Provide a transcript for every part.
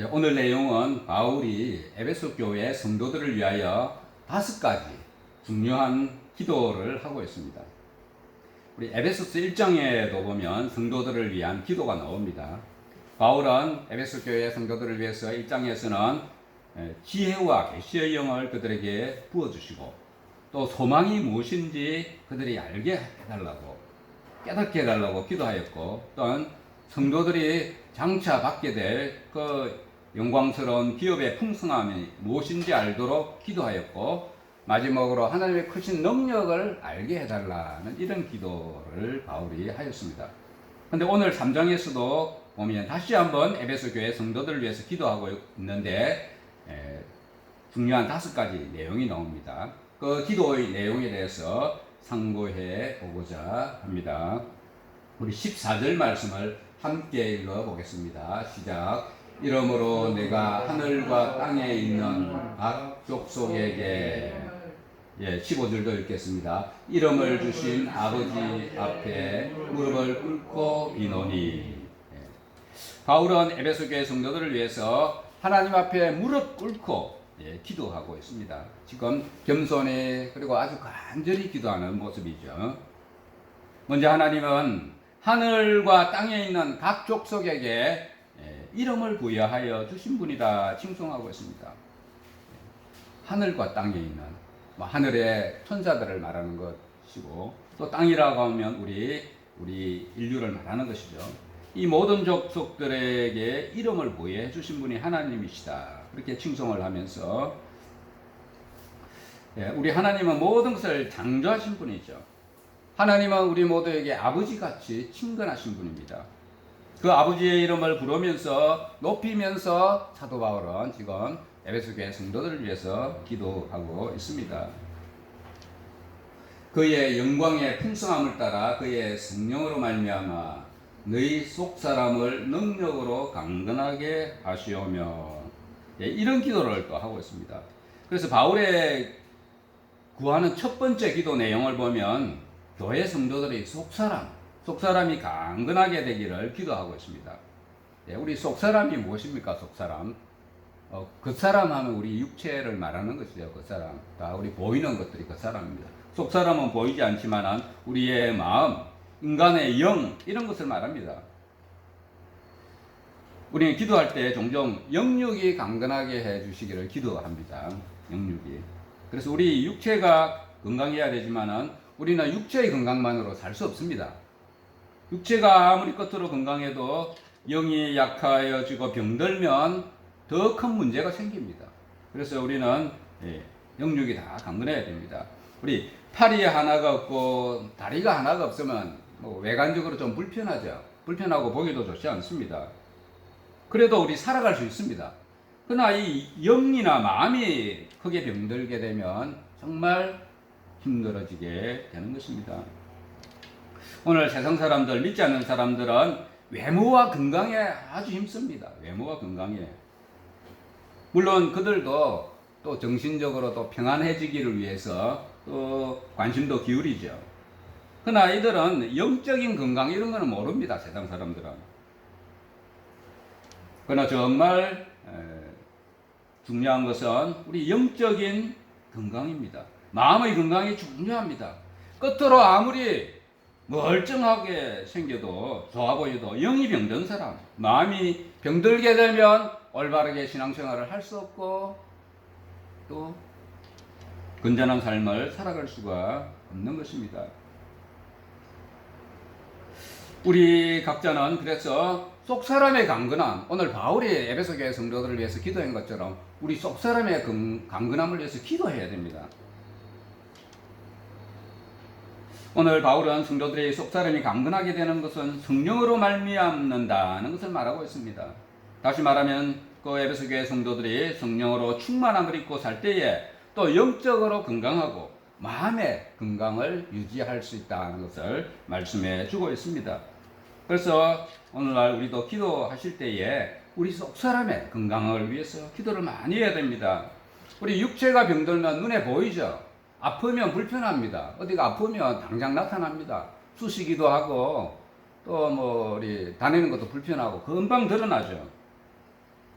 오늘 내용은 바울이 에베소 교회 성도들을 위하여 5가지 중요한 기도를 하고 있습니다. 우리 에베소서 1장에도 보면 성도들을 위한 기도가 나옵니다. 바울은 에베소 교회 성도들을 위해서 1장에서는 지혜와 계시의 영을 그들에게 부어주시고 또 소망이 무엇인지 그들이 알게 해달라고 깨닫게 해달라고 기도하였고, 또한 성도들이 장차 받게 될 그 영광스러운 기업의 풍성함이 무엇인지 알도록 기도하였고, 마지막으로 하나님의 크신 능력을 알게 해달라는 이런 기도를 바울이 하였습니다. 그런데 오늘 3장에서도 보면 다시 한번 에베소 교회 성도들을 위해서 기도하고 있는데 중요한 5가지 내용이 나옵니다. 그 기도의 내용에 대해서 상고해 보고자 합니다. 우리 14절 말씀을 함께 읽어보겠습니다. 시작. 이러므로 내가 하늘과 땅에 있는 각 족속에게 15절도 읽겠습니다. 이름을 주신 아버지 앞에 무릎을 꿇고 비노니. 바울은 에베소 교회 성도들을 위해서 하나님 앞에 무릎 꿇고 기도하고 있습니다. 지금 겸손히 그리고 아주 간절히 기도하는 모습이죠. 먼저 하나님은 하늘과 땅에 있는 각 족속에게 이름을 부여하여 주신 분이다 칭송하고 있습니다. 하늘과 땅에 있는 하늘의 천사들을 말하는 것이고, 또 땅이라고 하면 우리 인류를 말하는 것이죠. 이 모든 족속들에게 이름을 부여해 주신 분이 하나님이시다, 그렇게 칭송을 하면서 우리 하나님은 모든 것을 창조하신 분이죠. 하나님은 우리 모두에게 아버지같이 친근하신 분입니다. 그 아버지의 이름을 부르면서 높이면서 사도 바울은 지금 에베소 교회 성도들을 위해서 기도하고 있습니다. 그의 영광의 풍성함을 따라 그의 성령으로 말미암아 너희 속 사람을 능력으로 강건하게 하시오며, 이런 기도를 또 하고 있습니다. 그래서 바울의 구하는 첫 번째 기도 내용을 보면 교회 성도들의 속사람이 강건하게 되기를 기도하고 있습니다. 우리 속사람이 무엇입니까? 속사람. 겉사람 하면 우리 육체를 말하는 것이죠. 겉사람. 다 우리 보이는 것들이 겉사람입니다. 속사람은 보이지 않지만 우리의 마음, 인간의 영, 이런 것을 말합니다. 우리는 기도할 때 종종 영육이 강건하게 해주시기를 기도합니다. 영육이. 그래서 우리 육체가 건강해야 되지만은 우리는 육체의 건강만으로 살 수 없습니다. 육체가 아무리 겉으로 건강해도 영이 약하여지고 병들면 더 큰 문제가 생깁니다. 그래서 우리는 영육이 다 강건해야 됩니다. 우리 팔이 하나가 없고 다리가 하나가 없으면 외관적으로 좀 불편하죠. 불편하고 보기도 좋지 않습니다. 그래도 우리 살아갈 수 있습니다. 그러나 이 영이나 마음이 크게 병들게 되면 정말 힘들어지게 되는 것입니다. 오늘 세상 사람들, 믿지 않는 사람들은 외모와 건강에 아주 힘씁니다. 외모와 건강에. 물론 그들도 또 정신적으로 또 평안해지기를 위해서 또 관심도 기울이죠. 그러나 이들은 영적인 건강 이런 거는 모릅니다. 세상 사람들은. 그러나 정말 중요한 것은 우리 영적인 건강입니다. 마음의 건강이 중요합니다. 겉으로 아무리 멀쩡하게 생겨도 좋아 보여도 영이 병든 사람, 마음이 병들게 되면 올바르게 신앙생활을 할 수 없고 또 건전한 삶을 살아갈 수가 없는 것입니다. 우리 각자는 그래서 속사람의 강건함, 오늘 바울이 에베소 교회 성도들을 위해서 기도한 것처럼 우리 속사람의 강건함을 위해서 기도해야 됩니다. 오늘 바울은 성도들의 속사람이 강건하게 되는 것은 성령으로 말미암는다는 것을 말하고 있습니다. 다시 말하면 그 에베소 교회 성도들이 성령으로 충만함을 입고 살 때에 또 영적으로 건강하고 마음의 건강을 유지할 수 있다는 것을 말씀해 주고 있습니다. 그래서 오늘날 우리도 기도하실 때에 우리 속사람의 건강을 위해서 기도를 많이 해야 됩니다. 우리 육체가 병들면 눈에 보이죠. 아프면 불편합니다. 어디가 아프면 당장 나타납니다. 쑤시기도 하고 또 우리 다니는 것도 불편하고 금방 드러나죠.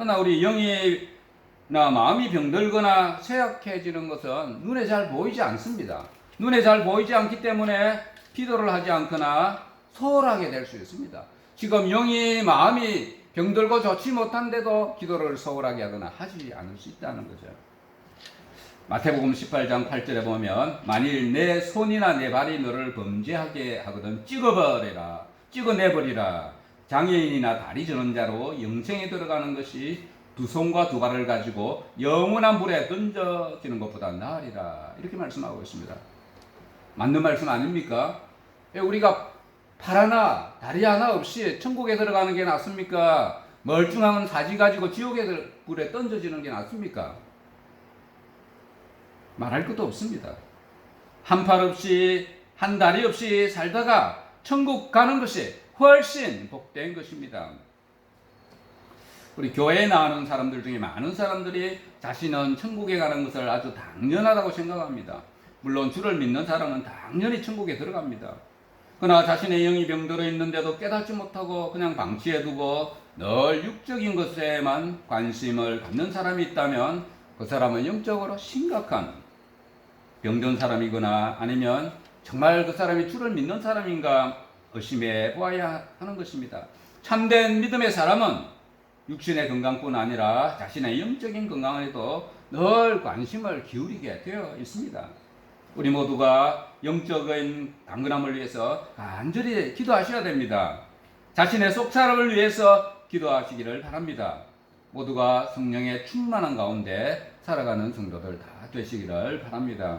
그러나 우리 영이나 마음이 병들거나 쇠약해지는 것은 눈에 잘 보이지 않습니다. 눈에 잘 보이지 않기 때문에 기도를 하지 않거나 소홀하게 될 수 있습니다. 지금 영이 마음이 병들고 좋지 못한데도 기도를 소홀하게 하거나 하지 않을 수 있다는 거죠. 마태복음 18장 8절에 보면 만일 내 손이나 내 발이 너를 범죄하게 하거든 찍어내버리라. 장애인이나 다리 저는 자로 영생에 들어가는 것이 두 손과 두 발을 가지고 영원한 불에 던져지는 것보다 나으리라. 이렇게 말씀하고 있습니다. 맞는 말씀 아닙니까? 우리가 팔 하나 다리 하나 없이 천국에 들어가는 게 낫습니까? 멀쩡한 사지 가지고 지옥의 불에 던져지는 게 낫습니까? 말할 것도 없습니다. 한 팔 없이 한 다리 없이 살다가 천국 가는 것이 훨씬 복된 것입니다. 우리 교회에 나오는 사람들 중에 많은 사람들이 자신은 천국에 가는 것을 아주 당연하다고 생각합니다. 물론 주를 믿는 사람은 당연히 천국에 들어갑니다. 그러나 자신의 영이 병들어 있는데도 깨닫지 못하고 그냥 방치해두고 늘 육적인 것에만 관심을 갖는 사람이 있다면 그 사람은 영적으로 심각한 병든 사람이거나 아니면 정말 그 사람이 주를 믿는 사람인가 의심해 보아야 하는 것입니다. 참된 믿음의 사람은 육신의 건강뿐 아니라 자신의 영적인 건강에도 늘 관심을 기울이게 되어 있습니다. 우리 모두가 영적인 강건함을 위해서 간절히 기도하셔야 됩니다. 자신의 속사람을 위해서 기도하시기를 바랍니다. 모두가 성령의 충만한 가운데 살아가는 성도들 다 되시기를 바랍니다.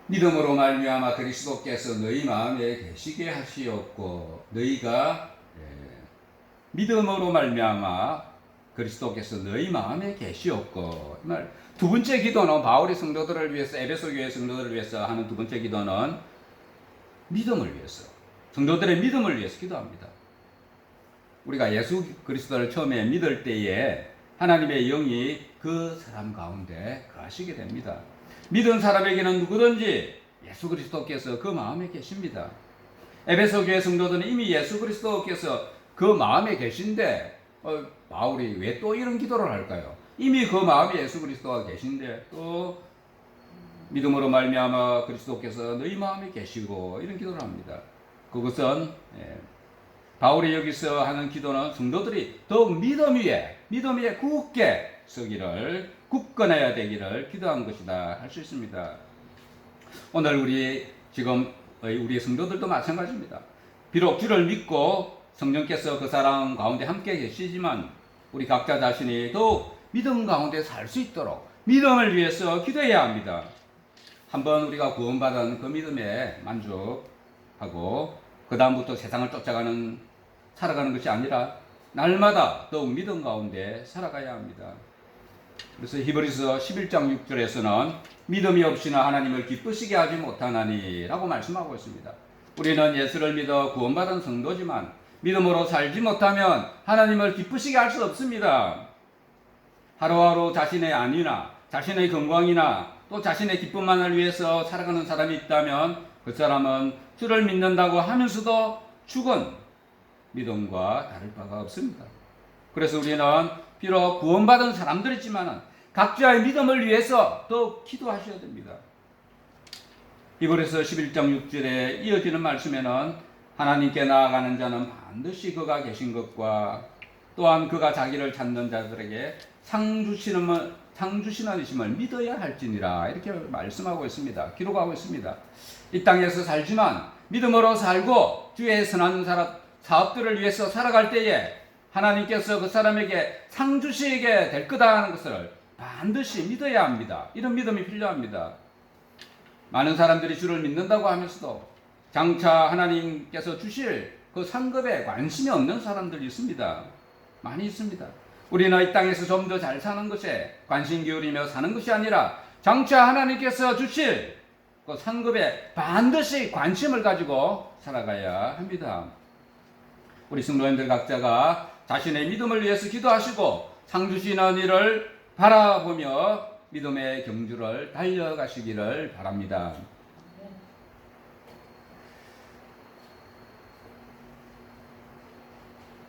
믿음으로 말미암아 그리스도께서 너희 마음에 계시게 하시었고 너희가 믿음으로 말미암아 그리스도께서 너희 마음에 계시었고 두 번째 기도는 바울이 성도들을 위해서 에베소 교회 성도들을 위해서 하는 두 번째 기도는 믿음을 위해서 성도들의 믿음을 위해서 기도합니다. 우리가 예수 그리스도를 처음에 믿을 때에 하나님의 영이 그 사람 가운데 거하시게 됩니다. 믿은 사람에게는 누구든지 예수 그리스도께서 그 마음에 계십니다. 에베소 교회 성도들은 이미 예수 그리스도께서 그 마음에 계신데 바울이 왜 또 이런 기도를 할까요? 이미 그 마음에 예수 그리스도가 계신데 또 믿음으로 말미암아 그리스도께서 너희 마음에 계시고 이런 기도를 합니다. 그것은 바울이 여기서 하는 기도는 성도들이 더욱 믿음 위에 굳게 서기를 굳건해야 되기를 기도한 것이다 할 수 있습니다. 오늘 우리 성도들도 마찬가지입니다. 비록 주를 믿고 성령께서 그 사람 가운데 함께 계시지만 우리 각자 자신이 더욱 믿음 가운데 살 수 있도록 믿음을 위해서 기도해야 합니다. 한번 우리가 구원받은 그 믿음에 만족하고 그 다음부터 세상을 살아가는 것이 아니라 날마다 더욱 믿음 가운데 살아가야 합니다. 그래서 히브리서 11장 6절에서는 믿음이 없이는 하나님을 기쁘시게 하지 못하나니 라고 말씀하고 있습니다. 우리는 예수를 믿어 구원받은 성도지만 믿음으로 살지 못하면 하나님을 기쁘시게 할 수 없습니다. 하루하루 자신의 안위나 자신의 건강이나 또 자신의 기쁨만을 위해서 살아가는 사람이 있다면 그 사람은 주를 믿는다고 하면서도 죽은 믿음과 다를 바가 없습니다. 그래서 우리는 비록 구원받은 사람들이지만 각자의 믿음을 위해서 더 기도하셔야 됩니다. 히브리서 11장 6절에 이어지는 말씀에는 하나님께 나아가는 자는 반드시 그가 계신 것과 또한 그가 자기를 찾는 자들에게 상 주시는 이심을 믿어야 할지니라 이렇게 말씀하고 있습니다. 기록하고 있습니다. 이 땅에서 살지만 믿음으로 살고 주의 선한 사업들을 위해서 살아갈 때에 하나님께서 그 사람에게 상 주시게 될 거다 하는 것을 반드시 믿어야 합니다. 이런 믿음이 필요합니다. 많은 사람들이 주를 믿는다고 하면서도 장차 하나님께서 주실 그 상급에 관심이 없는 사람들이 있습니다. 많이 있습니다. 우리는 이 땅에서 좀 더 잘 사는 것에 관심 기울이며 사는 것이 아니라 장차 하나님께서 주실 그 상급에 반드시 관심을 가지고 살아가야 합니다. 우리 성도님들 각자가 자신의 믿음을 위해서 기도하시고 상 주시는 일을 바라보며 믿음의 경주를 달려가시기를 바랍니다.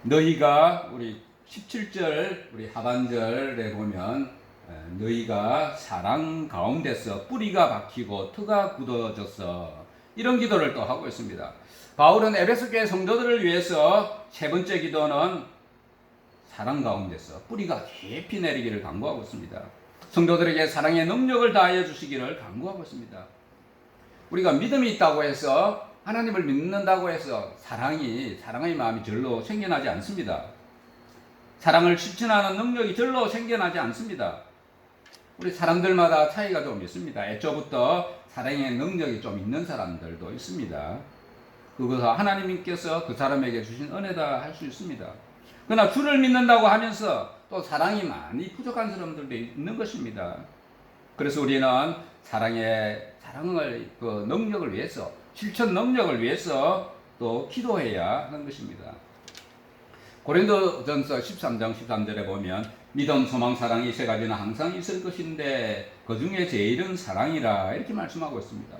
너희가 우리 17절 우리 하반절에 보면 너희가 사랑 가운데서 뿌리가 박히고 터가 굳어져서 이런 기도를 또 하고 있습니다. 바울은 에베소 교회 성도들을 위해서 세 번째 기도는 사랑 가운데서 뿌리가 깊이 내리기를 간구하고 있습니다. 성도들에게 사랑의 능력을 다하여 주시기를 간구하고 있습니다. 우리가 믿음이 있다고 해서 하나님을 믿는다고 해서 사랑의 마음이 절로 생겨나지 않습니다. 사랑을 실천하는 능력이 절로 생겨나지 않습니다. 우리 사람들마다 차이가 좀 있습니다. 애초부터 사랑의 능력이 좀 있는 사람들도 있습니다. 그것은 하나님께서 그 사람에게 주신 은혜다 할 수 있습니다. 그러나 주를 믿는다고 하면서 또 사랑이 많이 부족한 사람들도 있는 것입니다. 그래서 우리는 사랑을 그 능력을 위해서 실천 능력을 위해서 또 기도해야 하는 것입니다. 고린도전서 13장 13절에 보면 믿음, 소망, 사랑이 세 가지는 항상 있을 것인데 그 중에 제일은 사랑이라 이렇게 말씀하고 있습니다.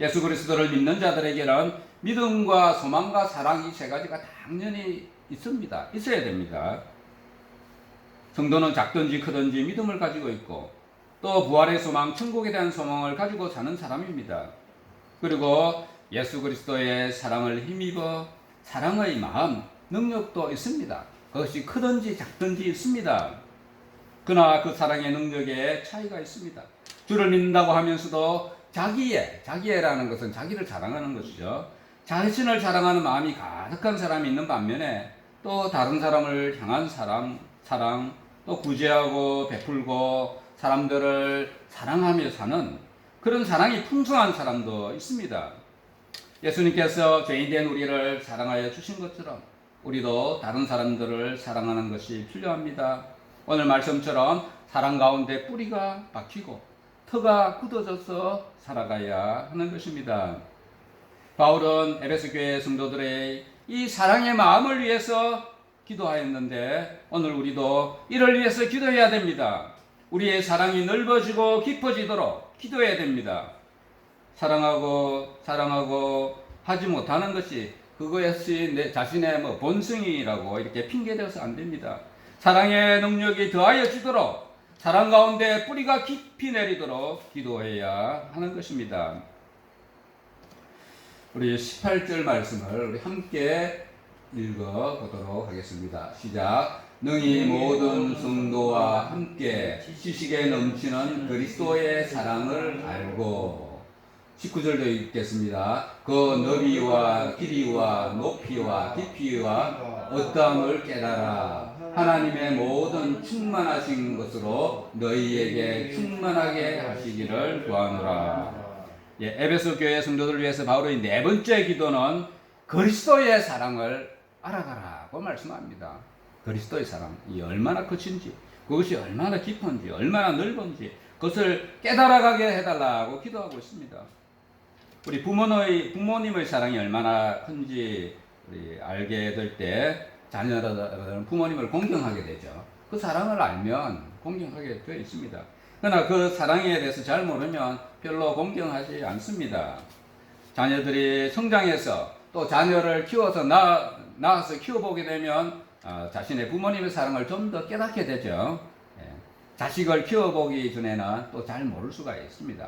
예수 그리스도를 믿는 자들에게는 믿음과 소망과 사랑 이 세 가지가 당연히 있습니다. 있어야 됩니다. 성도는 작든지 크든지 믿음을 가지고 있고 또 부활의 소망, 천국에 대한 소망을 가지고 사는 사람입니다. 그리고 예수 그리스도의 사랑을 힘입어 사랑의 마음, 능력도 있습니다. 그것이 크든지 작든지 있습니다. 그러나 그 사랑의 능력에 차이가 있습니다. 주를 믿는다고 하면서도 자기애라는 것은 자기를 자랑하는 것이죠. 자신을 자랑하는 마음이 가득한 사람이 있는 반면에 또 다른 사람을 향한 사랑, 또 구제하고 베풀고 사람들을 사랑하며 사는 그런 사랑이 풍성한 사람도 있습니다. 예수님께서 죄인된 우리를 사랑하여 주신 것처럼 우리도 다른 사람들을 사랑하는 것이 필요합니다. 오늘 말씀처럼 사랑 가운데 뿌리가 박히고 터가 굳어져서 살아가야 하는 것입니다. 바울은 에베소 교회 성도들의 이 사랑의 마음을 위해서 기도하였는데 오늘 우리도 이를 위해서 기도해야 됩니다. 우리의 사랑이 넓어지고 깊어지도록 기도해야 됩니다. 사랑하고 하지 못하는 것이 그것이 내 자신의 본성이라고 이렇게 핑계대서 안 됩니다. 사랑의 능력이 더하여 지도록 사랑 가운데 뿌리가 깊이 내리도록 기도해야 하는 것입니다. 우리 18절 말씀을 우리 함께 읽어보도록 하겠습니다. 시작. 능히 모든 성도와 함께 지식에 넘치는 그리스도의 사랑을 알고 19절도 읽겠습니다. 그 너비와 길이와 높이와 깊이와 어떠함을 깨달아 하나님의 모든 충만하신 것으로 너희에게 충만하게 하시기를 구하노라. 에베소 교회 성도들을 위해서 바울의 네 번째 기도는 그리스도의 사랑을 알아가라고 말씀합니다. 그리스도의 사랑이 얼마나 크신지, 그것이 얼마나 깊은지, 얼마나 넓은지 그것을 깨달아가게 해달라고 기도하고 있습니다. 우리 부모님의 사랑이 얼마나 큰지 우리 알게 될 때 자녀들은 부모님을 공경하게 되죠. 그 사랑을 알면 공경하게 되어 있습니다. 그러나 그 사랑에 대해서 잘 모르면 별로 공경하지 않습니다. 자녀들이 성장해서 또 자녀를 키워서 낳아서 키워보게 되면 자신의 부모님의 사랑을 좀 더 깨닫게 되죠. 자식을 키워보기 전에는 또 잘 모를 수가 있습니다.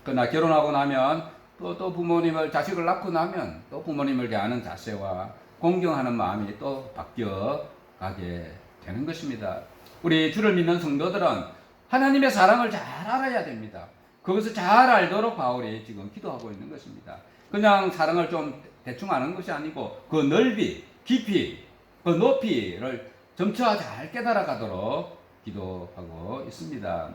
그러나 결혼하고 나면 또 부모님을 자식을 낳고 나면 또 부모님을 대하는 자세와 공경하는 마음이 또 바뀌어 가게 되는 것입니다. 우리 주를 믿는 성도들은 하나님의 사랑을 잘 알아야 됩니다. 그것을 잘 알도록 바울이 지금 기도하고 있는 것입니다. 그냥 사랑을 좀 대충 아는 것이 아니고 그 넓이, 깊이, 그 높이를 점차 잘 깨달아가도록 기도하고 있습니다.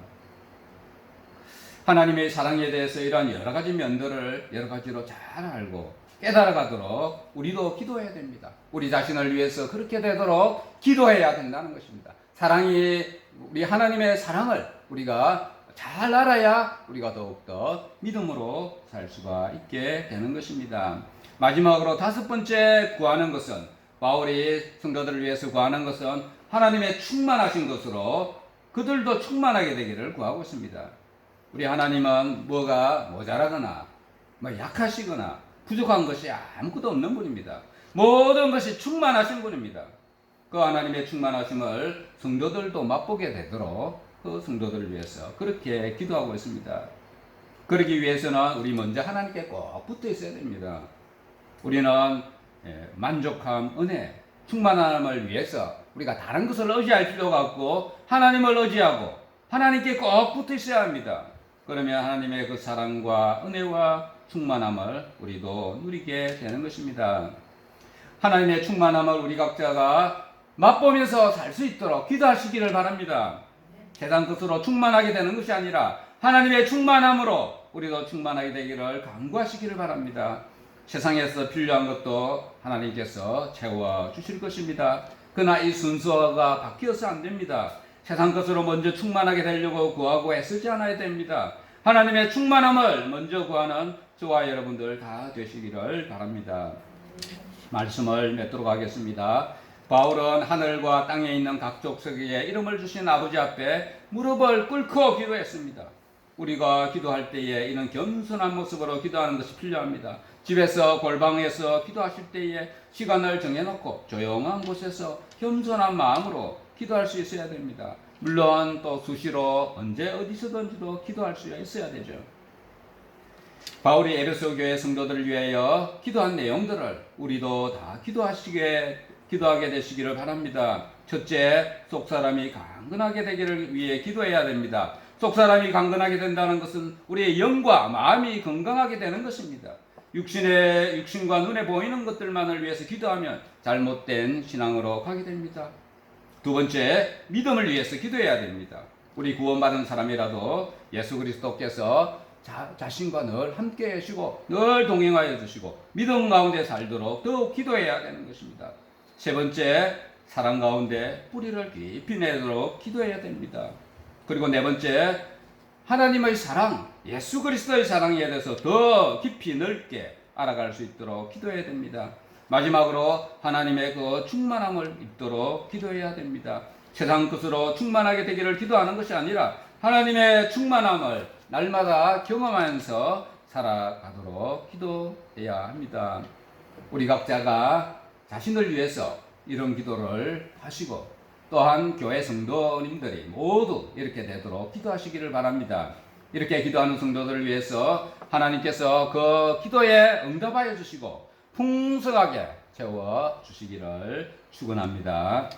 하나님의 사랑에 대해서 이러한 여러 가지 면들을 여러 가지로 잘 알고 깨달아가도록 우리도 기도해야 됩니다. 우리 자신을 위해서 그렇게 되도록 기도해야 된다는 것입니다. 우리 하나님의 사랑을 우리가 잘 알아야 우리가 더욱더 믿음으로 살 수가 있게 되는 것입니다. 마지막으로 다섯 번째 구하는 것은 바울이 성도들을 위해서 구하는 것은 하나님의 충만하신 것으로 그들도 충만하게 되기를 구하고 있습니다. 우리 하나님은 뭐가 모자라거나 약하시거나 부족한 것이 아무것도 없는 분입니다. 모든 것이 충만하신 분입니다. 그 하나님의 충만하심을 성도들도 맛보게 되도록 그 성도들을 위해서 그렇게 기도하고 있습니다. 그러기 위해서는 우리 먼저 하나님께 꼭 붙어 있어야 됩니다. 우리는 만족함, 은혜, 충만함을 위해서 우리가 다른 것을 의지할 필요가 없고 하나님을 의지하고 하나님께 꼭 붙어 있어야 합니다. 그러면 하나님의 그 사랑과 은혜와 충만함을 우리도 누리게 되는 것입니다. 하나님의 충만함을 우리 각자가 맛보면서 살 수 있도록 기도하시기를 바랍니다. 세상 것으로 충만하게 되는 것이 아니라 하나님의 충만함으로 우리도 충만하게 되기를 간구하시기를 바랍니다. 세상에서 필요한 것도 하나님께서 채워주실 것입니다. 그러나 이 순서가 바뀌어서 안 됩니다. 세상 것으로 먼저 충만하게 되려고 구하고 애쓰지 않아야 됩니다. 하나님의 충만함을 먼저 구하는 저와 여러분들 다 되시기를 바랍니다. 말씀을 맺도록 하겠습니다. 바울은 하늘과 땅에 있는 각 족속에게 이름을 주신 아버지 앞에 무릎을 꿇고 기도했습니다. 우리가 기도할 때에 이런 겸손한 모습으로 기도하는 것이 필요합니다. 집에서 골방에서 기도하실 때에 시간을 정해놓고 조용한 곳에서 겸손한 마음으로 기도할 수 있어야 됩니다. 물론 또 수시로 언제 어디서든지도 기도할 수 있어야 되죠. 바울이 에베소 교회 성도들을 위하여 기도한 내용들을 우리도 다 기도하게 되시기를 바랍니다. 첫째, 속사람이 강건하게 되기를 위해 기도해야 됩니다. 속사람이 강건하게 된다는 것은 우리의 영과 마음이 건강하게 되는 것입니다. 육신과 눈에 보이는 것들만을 위해서 기도하면 잘못된 신앙으로 가게 됩니다. 두 번째, 믿음을 위해서 기도해야 됩니다. 우리 구원받은 사람이라도 예수 그리스도께서 자신과 늘 함께 하시고 늘 동행하여 주시고 믿음 가운데 살도록 더욱 기도해야 되는 것입니다. 세 번째, 사랑 가운데 뿌리를 깊이 내도록 기도해야 됩니다. 그리고 네 번째, 하나님의 사랑, 예수 그리스도의 사랑에 대해서 더 깊이 넓게 알아갈 수 있도록 기도해야 됩니다. 마지막으로 하나님의 그 충만함을 입도록 기도해야 됩니다. 세상 것으로 충만하게 되기를 기도하는 것이 아니라 하나님의 충만함을 날마다 경험하면서 살아가도록 기도해야 합니다. 우리 각자가 자신을 위해서 이런 기도를 하시고 또한 교회 성도님들이 모두 이렇게 되도록 기도하시기를 바랍니다. 이렇게 기도하는 성도들을 위해서 하나님께서 그 기도에 응답하여 주시고 풍성하게 채워 주시기를 축원합니다.